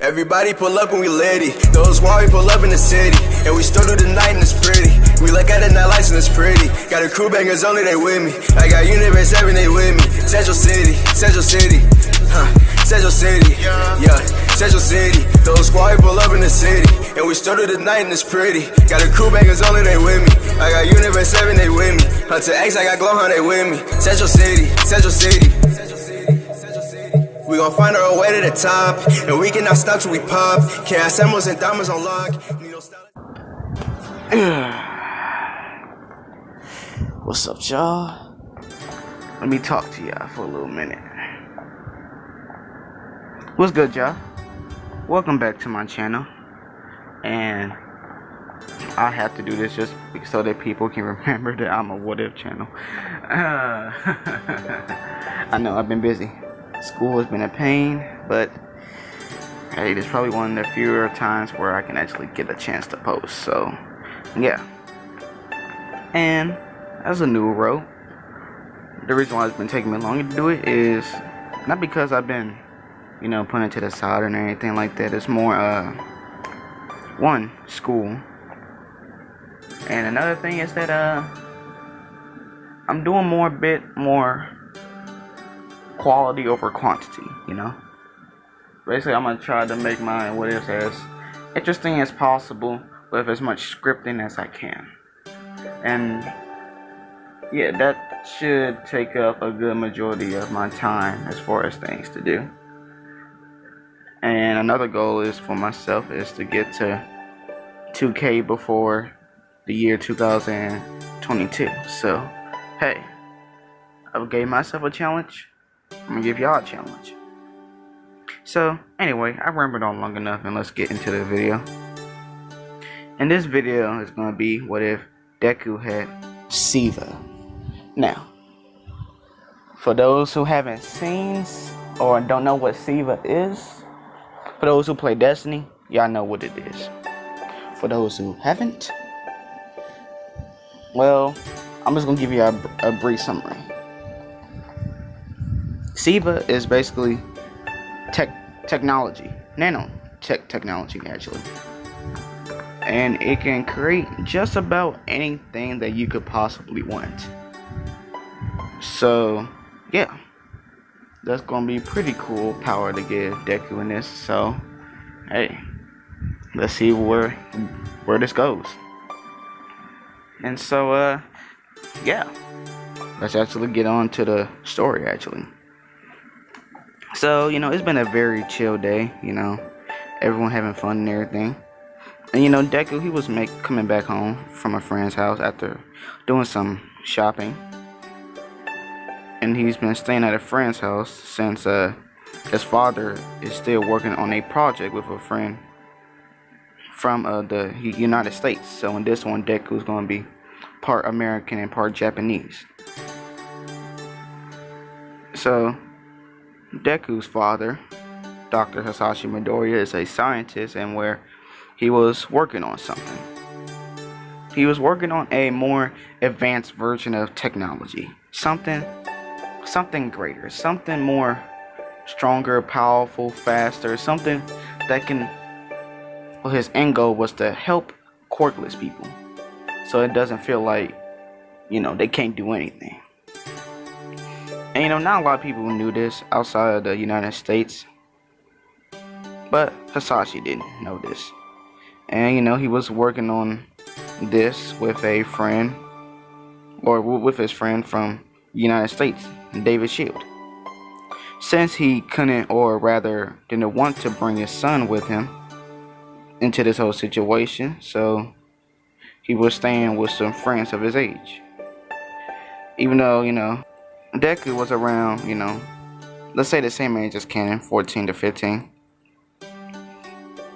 Everybody pull up when we litty. Those squad we pull up in the city, and we still do the night and it's pretty. We look at the night lights and it's pretty. Got a crew bangers only, they with me. I got Universe 7, they with me. Central City, Central City, Central City, yeah, Central City. Those squad we pull up in the city, and we still do the night and it's pretty. Got a crew bangers only, they with me. I got Universe 7, they with me. Hunter X, I got Glowhound, they with me. Central City, Central City. We gon' find our way to the top, and we cannot stop till we pop. Chaos emeralds and diamonds on lock. What's up, y'all? Let me talk to y'all for a little minute. What's good, y'all? Welcome back to my channel. And I have to do this just so that people can remember that I'm a what if channel. I know I've been busy. School has been a pain, but hey, this is probably one of the fewer times where I can actually get a chance to post. So yeah, and as a new row, the reason why it's been taking me longer to do it is not because I've been, putting it to the side or anything like that. It's more one, school, and another thing is that I'm doing a bit more quality over quantity, Basically, I'm gonna try to make my what ifs as interesting as possible with as much scripting as I can. And yeah, that should take up a good majority of my time as far as things to do. And another goal is for myself is to get to 2K before the year 2022. So hey, I gave myself a challenge. I'm gonna give y'all a challenge. So anyway, I rambled on long enough, and let's get into the video. And this video is gonna be what if Deku had SIVA. Now, for those who haven't seen or don't know what SIVA is, for those who play Destiny, y'all know what it is. For those who haven't, well, I'm just gonna give you a brief summary. SIVA is basically technology, technology actually, and it can create just about anything that you could possibly want. So yeah, that's gonna be pretty cool power to give Deku in this. So hey, let's see where this goes. And so yeah, let's actually get on to the story actually. So, it's been a very chill day, everyone having fun and everything. And, Deku, he was coming back home from a friend's house after doing some shopping. And he's been staying at a friend's house since his father is still working on a project with a friend from the United States. So in this one, Deku is going to be part American and part Japanese. So Deku's father, Dr. Hisashi Midoriya, is a scientist, and where he was working on something. He was working on a more advanced version of technology. Something greater, something more stronger, powerful, faster, something that can, well, his end goal was to help quirkless people. So it doesn't feel like, they can't do anything. And not a lot of people knew this outside of the United States, but Hisashi didn't know this. And he was working on this with a friend, or with his friend from the United States, David Shield. Since he couldn't, or rather didn't want to bring his son with him into this whole situation, so he was staying with some friends of his age. Even though, Deku was around, let's say the same age as Canon, 14 to 15.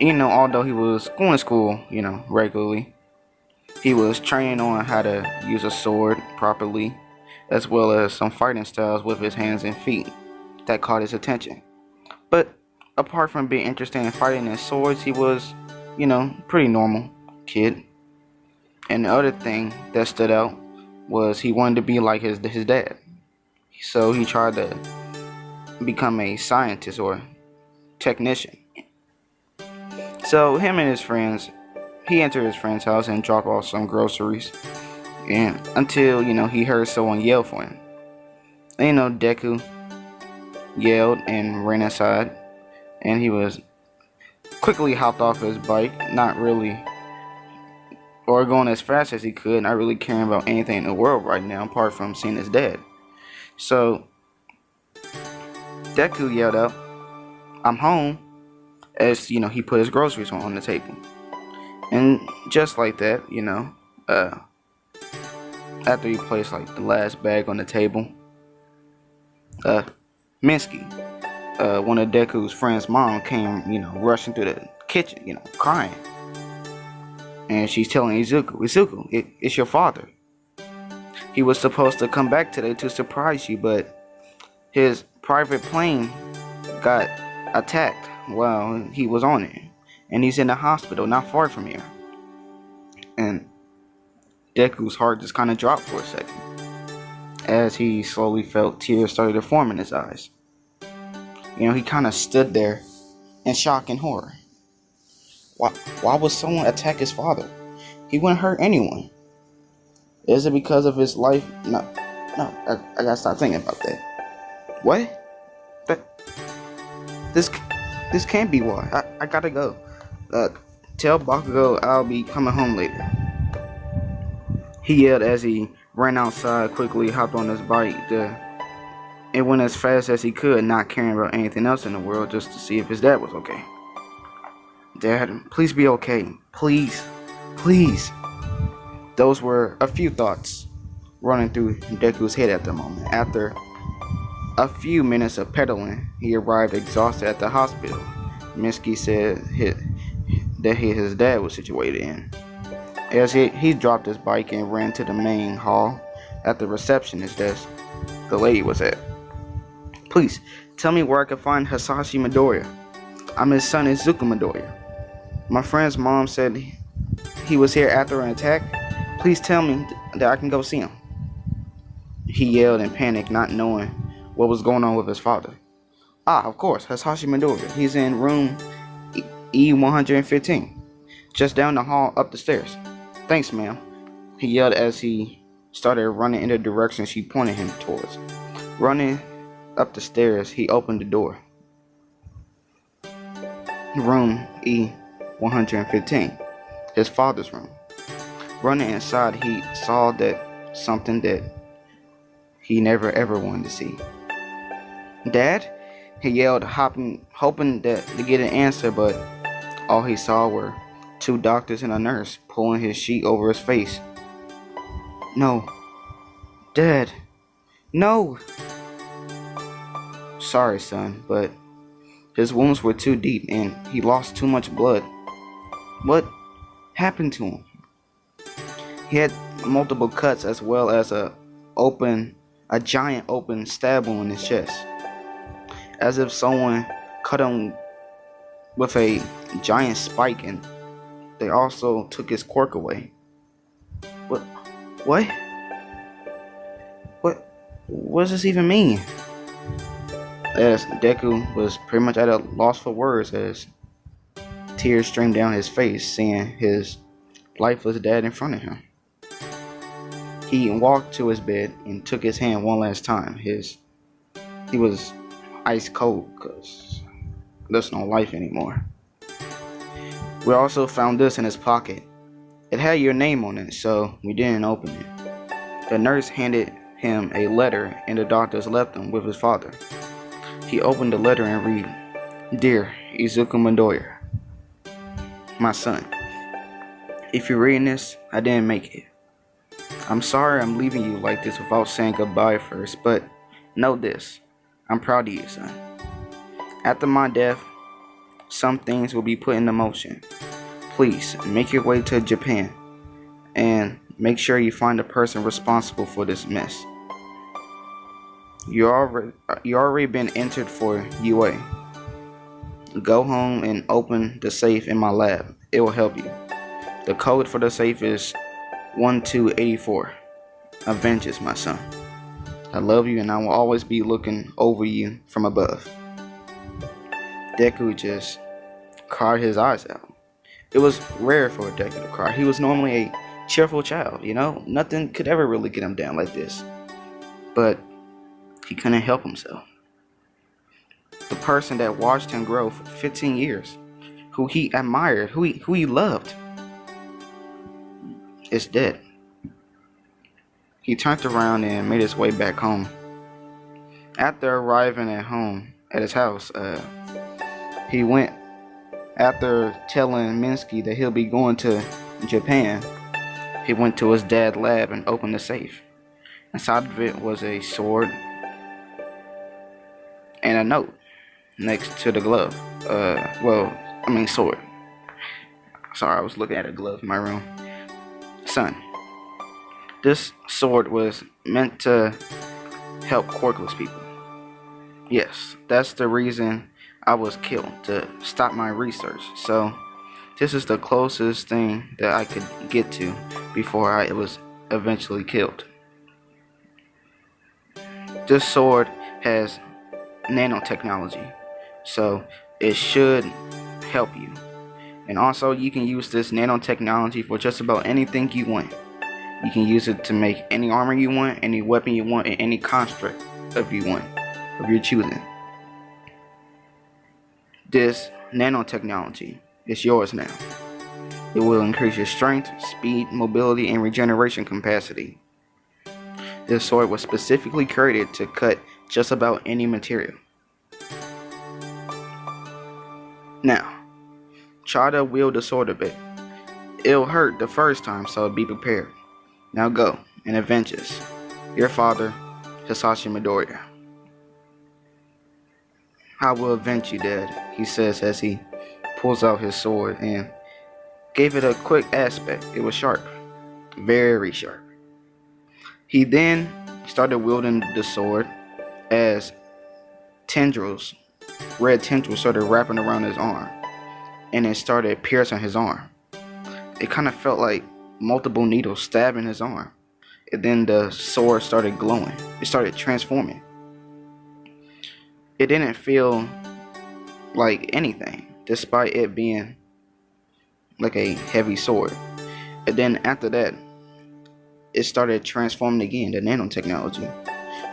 Although he was going to school, regularly, he was training on how to use a sword properly, as well as some fighting styles with his hands and feet that caught his attention. But apart from being interested in fighting and swords, he was, pretty normal kid. And the other thing that stood out was he wanted to be like his dad. So he tried to become a scientist or technician. So him and his friends, he entered his friend's house and dropped off some groceries, and until he heard someone yell for him. And Deku yelled and ran inside, and he was quickly hopped off his bike, not really, or going as fast as he could, not really caring about anything in the world right now apart from seeing his dad. So Deku yelled out, "I'm home," as he put his groceries on the table. And just like that, after he placed like the last bag on the table, Minsky, one of Deku's friend's mom, came rushing through the kitchen, crying. And she's telling Izuku, it's your father. He was supposed to come back today to surprise you, but his private plane got attacked while he was on it, and he's in the hospital not far from here. And Deku's heart just kind of dropped for a second, as he slowly felt tears started to form in his eyes. He kind of stood there in shock and horror. Why would someone attack his father? He wouldn't hurt anyone. Is it because of his life? No, I gotta stop thinking about that. What? This can't be why. I gotta go. Tell Bakugo I'll be coming home later. He yelled as he ran outside, quickly hopped on his bike, and went as fast as he could, not caring about anything else in the world, just to see if his dad was okay. "Dad, please be okay. Please. Please." Those were a few thoughts running through Deku's head at the moment. After a few minutes of pedaling, he arrived exhausted at the hospital Minsky said that his dad was situated in. As he dropped his bike and ran to the main hall at the receptionist desk the lady was at. "Please, tell me where I can find Hisashi Midoriya. I'm his son, Izuku Midoriya. My friend's mom said he was here after an attack. Please tell me that I can go see him." He yelled in panic, not knowing what was going on with his father. Of course, Hisashi Midoriya. He's in room E115, just down the hall up the stairs. "Thanks, ma'am," he yelled as he started running in the direction she pointed him towards. Running up the stairs, he opened the door. Room E115, his father's room. Running inside, he saw something that he never ever wanted to see. "Dad?" he yelled, hoping to get an answer, but all he saw were two doctors and a nurse pulling his sheet over his face. "No. Dad. No." "Sorry, son, but his wounds were too deep and he lost too much blood." "What happened to him?" "He had multiple cuts as well as a giant open stab wound in his chest, as if someone cut him with a giant spike, and they also took his quirk away." What? What does this even mean?" As Deku was pretty much at a loss for words as tears streamed down his face, seeing his lifeless dad in front of him. He walked to his bed and took his hand one last time. He was ice cold because there's no life anymore. We also found this in his pocket. It had your name on it, so we didn't open it. The nurse handed him a letter and the doctors left him with his father. He opened the letter and read, "Dear Izuku Midoriya, my son, if you're reading this, I didn't make it. I'm sorry I'm leaving you like this without saying goodbye first, but know this, I'm proud of you, son. After my death, some things will be put into motion. Please make your way to Japan and make sure you find the person responsible for this mess. You already been entered for UA. Go home and open the safe in my lab. It will help you. The code for the safe is 1284. Avengers, my son. I love you and I will always be looking over you from above." Deku just cried his eyes out. It was rare for Deku to cry. He was normally a cheerful child, you know? Nothing could ever really get him down like this. But he couldn't help himself. The person that watched him grow for 15 years, who he admired, who he loved, is dead. He turned around and made his way back home. After arriving at his house, he went, after telling Minsky that he'll be going to Japan, he went to his dad's lab and opened the safe. Inside of it was a sword and a note next to the glove. Sword. Sorry, I was looking at a glove in my room. Son, this sword was meant to help quirkless people. Yes, that's the reason I was killed, to stop my research. So this is the closest thing that I could get to before I was eventually killed. This sword has nanotechnology, so it should help you. And also, you can use this nanotechnology for just about anything you want. You can use it to make any armor you want, any weapon you want, and any construct of your choosing. This nanotechnology is yours now. It will increase your strength, speed, mobility, and regeneration capacity. This sword was specifically created to cut just about any material. Now, try to wield the sword a bit. It'll hurt the first time, so be prepared. Now go and avenge us. Your father, Hisashi Midoriya. I will avenge you, Dad, he says as he pulls out his sword and gave it a quick aspect. It was sharp, very sharp. He then started wielding the sword as tendrils, red tendrils, started wrapping around his arm, and it started piercing his arm. It kind of felt like multiple needles stabbing his arm. And then the sword started glowing. It started transforming. It didn't feel like anything, despite it being like a heavy sword. And then after that, it started transforming again. The nanotechnology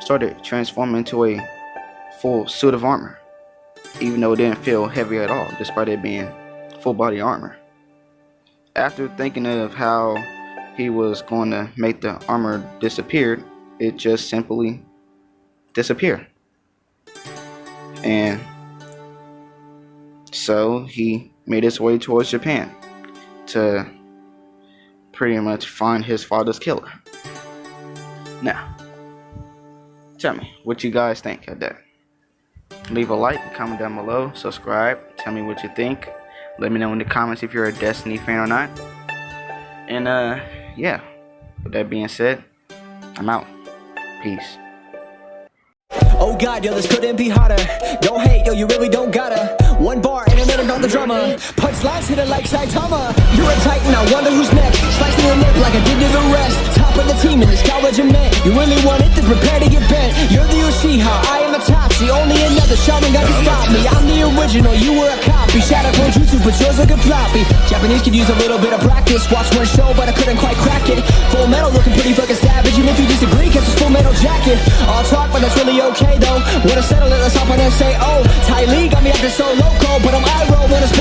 started transforming into a full suit of armor, even though it didn't feel heavy at all, despite it being full body armor. After thinking of how he was going to make the armor disappear, it just simply disappeared. And so he made his way towards Japan to pretty much find his father's killer. Now, tell me what you guys think of that. Leave a like, comment down below, subscribe, tell me what you think. Let me know in the comments if you're a Destiny fan or not. And yeah, with that being said, I'm out. Peace. Oh god, yo, this couldn't be hotter. Don't hate, yo, you really don't gotta. One bar and a minute on the drummer. Punchlines hit it like Saitama. You're a titan, I wonder who's next. Slicing your lip like I did to the rest. Top of the team in this college of men. You really want it, then prepare to get bent. You're the Uchiha, I am the Tachi. Only another shaman got to stop me. I'm the original, you were a copy. Shadow clone jutsu, but yours looking floppy. Japanese could use a little bit of practice. Watch one show, but I couldn't quite crack it. Full metal looking pretty fucking savage. And if you disagree, catch this full metal jacket. All talk, but that's really okay though. Wanna settle it, let's hop on and say, oh, Ty Lee got me acting so loco, but I'm Iroh, wanna spit